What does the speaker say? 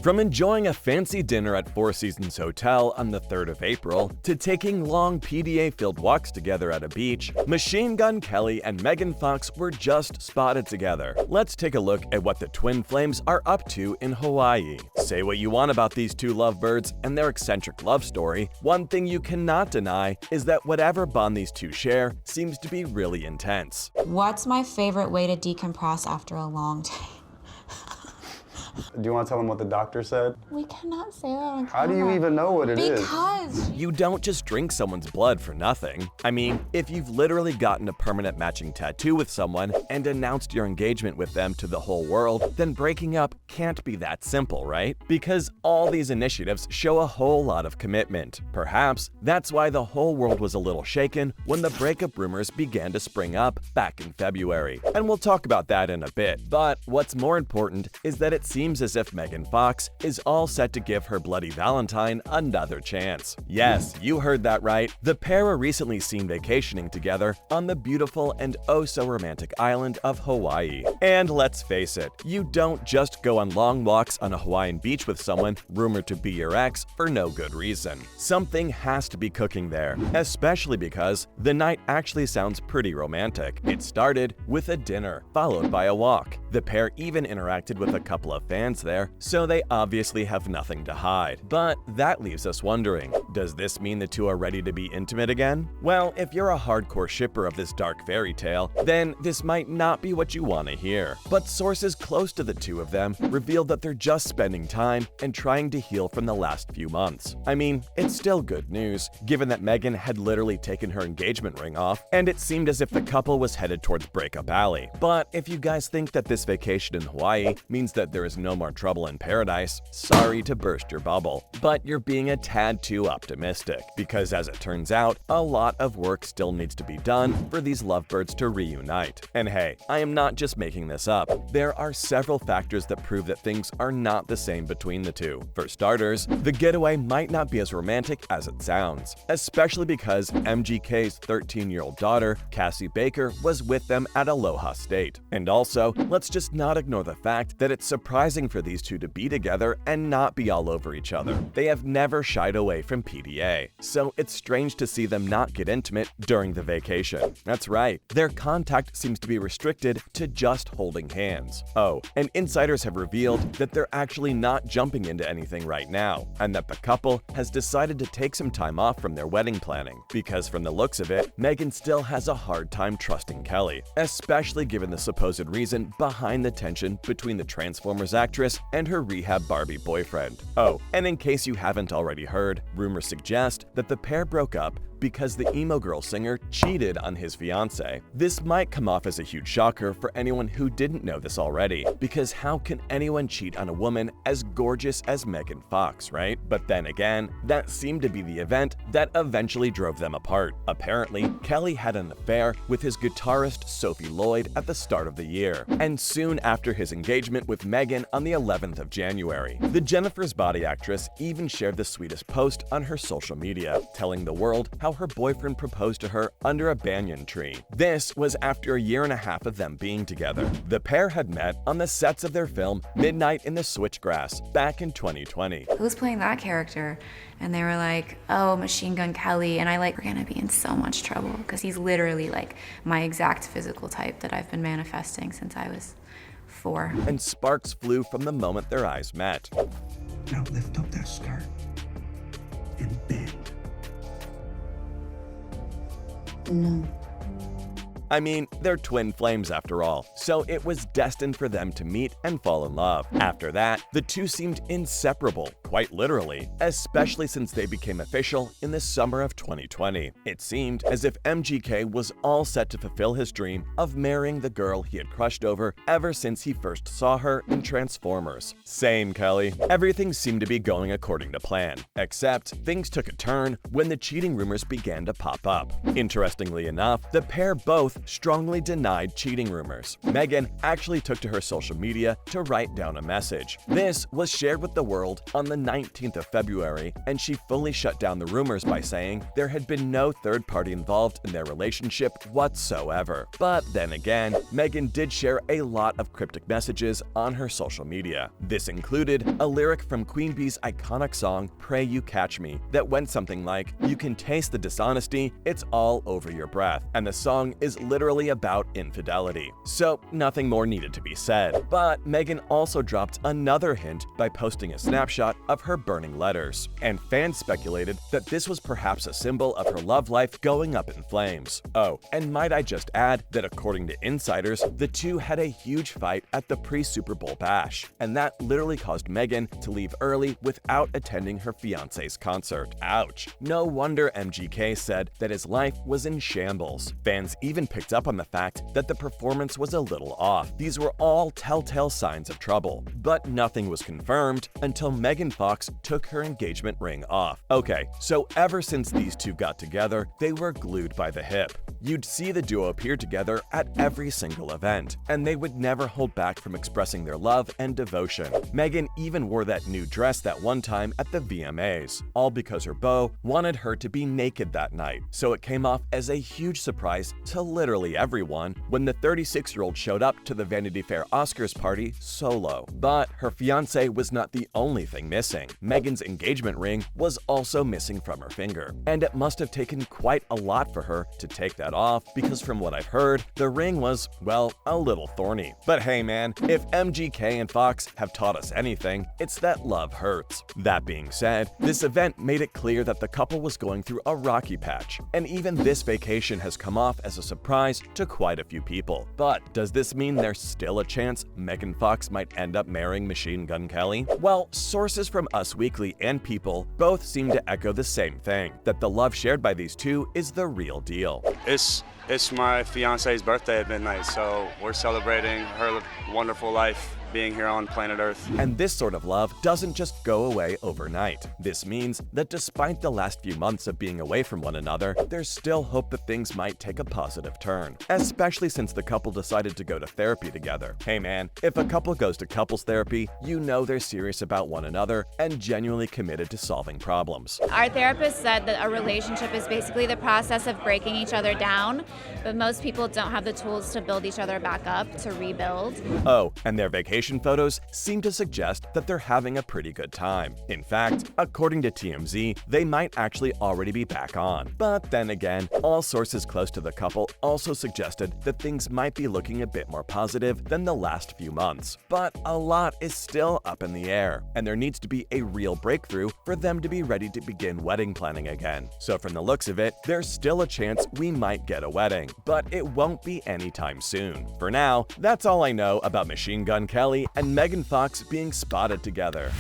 From enjoying a fancy dinner at Four Seasons Hotel on the 3rd of April to taking long PDA-filled walks together at a beach, Machine Gun Kelly and Megan Fox were just spotted together. Let's take a look at what the twin flames are up to in Hawaii. Say what you want about these two lovebirds and their eccentric love story, one thing you cannot deny is that whatever bond these two share seems to be really intense. What's my favorite way to decompress after a long day? Do you want to tell them what the doctor said? We cannot say that on camera. How do you even know what it is? Because You don't just drink someone's blood for nothing. I mean, if you've literally gotten a permanent matching tattoo with someone and announced your engagement with them to the whole world, then breaking up can't be that simple, right? Because all these initiatives show a whole lot of commitment. Perhaps that's why the whole world was a little shaken when the breakup rumors began to spring up back in February. And we'll talk about that in a bit. But what's more important is that it seems as if Megan Fox is all set to give her bloody Valentine another chance. Yes, you heard that right. The pair were recently seen vacationing together on the beautiful and oh-so-romantic island of Hawaii. And let's face it, you don't just go on long walks on a Hawaiian beach with someone rumored to be your ex for no good reason. Something has to be cooking there, especially because the night actually sounds pretty romantic. It started with a dinner, followed by a walk. The pair even interacted with a couple of fans there, so they obviously have nothing to hide. But that leaves us wondering, does this mean the two are ready to be intimate again? Well, if you're a hardcore shipper of this dark fairy tale, then this might not be what you want to hear. But sources close to the two of them revealed that they're just spending time and trying to heal from the last few months. I mean, it's still good news, given that Megan had literally taken her engagement ring off, and it seemed as if the couple was headed towards breakup alley. But if you guys think that this vacation in Hawaii means that there is no more trouble in paradise, sorry to burst your bubble. But you're being a tad too optimistic, because as it turns out, a lot of work still needs to be done for these lovebirds to reunite. And hey, I am not just making this up. There are several factors that prove that things are not the same between the two. For starters, the getaway might not be as romantic as it sounds, especially because MGK's 13-year-old daughter, Cassie Baker, was with them at Aloha State. And also, let's just not ignore the fact that it's surprising for these two to be together and not be all over each other. They have never shied away from PDA, so it's strange to see them not get intimate during the vacation. That's right, their contact seems to be restricted to just holding hands. Oh, and insiders have revealed that they're actually not jumping into anything right now, and that the couple has decided to take some time off from their wedding planning, because from the looks of it, Megan still has a hard time trusting Kelly, especially given the supposed reason behind the tension between the Transformers actress and her rehab Barbie boyfriend. Oh, and in case you haven't already heard, rumors suggest that the pair broke up because the emo girl singer cheated on his fiancée. This might come off as a huge shocker for anyone who didn't know this already, because how can anyone cheat on a woman as gorgeous as Megan Fox, right? But then again, that seemed to be the event that eventually drove them apart. Apparently, Kelly had an affair with his guitarist Sophie Lloyd at the start of the year, and soon after his engagement with Megan on the 11th of January. The Jennifer's Body actress even shared the sweetest post on her social media, telling the world how her boyfriend proposed to her under a banyan tree. This was after a year and a half of them being together. The pair had met on the sets of their film Midnight in the Switchgrass back in 2020. Who's playing that character? And they were like, oh, Machine Gun Kelly. And we're gonna be in so much trouble because he's literally like my exact physical type that I've been manifesting since I was 4. And sparks flew from the moment their eyes met. Now lift up that skirt and bend. no. I mean, they're twin flames after all, so it was destined for them to meet and fall in love. After that, the two seemed inseparable, quite literally, especially since they became official in the summer of 2020. It seemed as if MGK was all set to fulfill his dream of marrying the girl he had crushed over ever since he first saw her in Transformers. Same, Kelly. Everything seemed to be going according to plan, except things took a turn when the cheating rumors began to pop up. Interestingly enough, the pair both strongly denied cheating rumors. Megan actually took to her social media to write down a message. This was shared with the world on the the 19th of February, and she fully shut down the rumors by saying there had been no third party involved in their relationship whatsoever. But then again, Meghan did share a lot of cryptic messages on her social media. This included a lyric from Queen Bee's iconic song Pray You Catch Me that went something like, "You can taste the dishonesty, it's all over your breath," and the song is literally about infidelity. So nothing more needed to be said. But Meghan also dropped another hint by posting a snapshot of her burning letters, and fans speculated that this was perhaps a symbol of her love life going up in flames. Oh, and might I just add that according to insiders, the two had a huge fight at the pre-Super Bowl bash, and that literally caused Meghan to leave early without attending her fiancé's concert. Ouch. No wonder MGK said that his life was in shambles. Fans even picked up on the fact that the performance was a little off. These were all telltale signs of trouble, but nothing was confirmed until Megan Fox took her engagement ring off. Okay, so ever since these two got together, they were glued by the hip. You'd see the duo appear together at every single event, and they would never hold back from expressing their love and devotion. Meghan even wore that new dress that one time at the VMAs, all because her beau wanted her to be naked that night, so it came off as a huge surprise to literally everyone when the 36-year-old showed up to the Vanity Fair Oscars party solo. But her fiancé was not the only thing missing. Meghan's engagement ring was also missing from her finger, and it must have taken quite a lot for her to take that off, because from what I've heard, the ring was, well, a little thorny. But hey man, if MGK and Fox have taught us anything, it's that love hurts. That being said, this event made it clear that the couple was going through a rocky patch, and even this vacation has come off as a surprise to quite a few people. But does this mean there's still a chance Megan Fox might end up marrying Machine Gun Kelly? Well, sources from Us Weekly and People both seem to echo the same thing, that the love shared by these two is the real deal. It's my fiance's birthday at midnight, so we're celebrating her wonderful life being here on planet Earth. And this sort of love doesn't just go away overnight. This means that despite the last few months of being away from one another, there's still hope that things might take a positive turn, especially since the couple decided to go to therapy together. Hey man, if a couple goes to couples therapy, you know they're serious about one another and genuinely committed to solving problems. Our therapist said that a relationship is basically the process of breaking each other down, but most people don't have the tools to build each other back up, to rebuild. Oh, and their vacation photos seem to suggest that they're having a pretty good time. In fact, according to TMZ, they might actually already be back on. But then again, all sources close to the couple also suggested that things might be looking a bit more positive than the last few months. But a lot is still up in the air, and there needs to be a real breakthrough for them to be ready to begin wedding planning again. So from the looks of it, there's still a chance we might get a wedding, but it won't be anytime soon. For now, that's all I know about Machine Gun Kelly and Megan Fox being spotted together.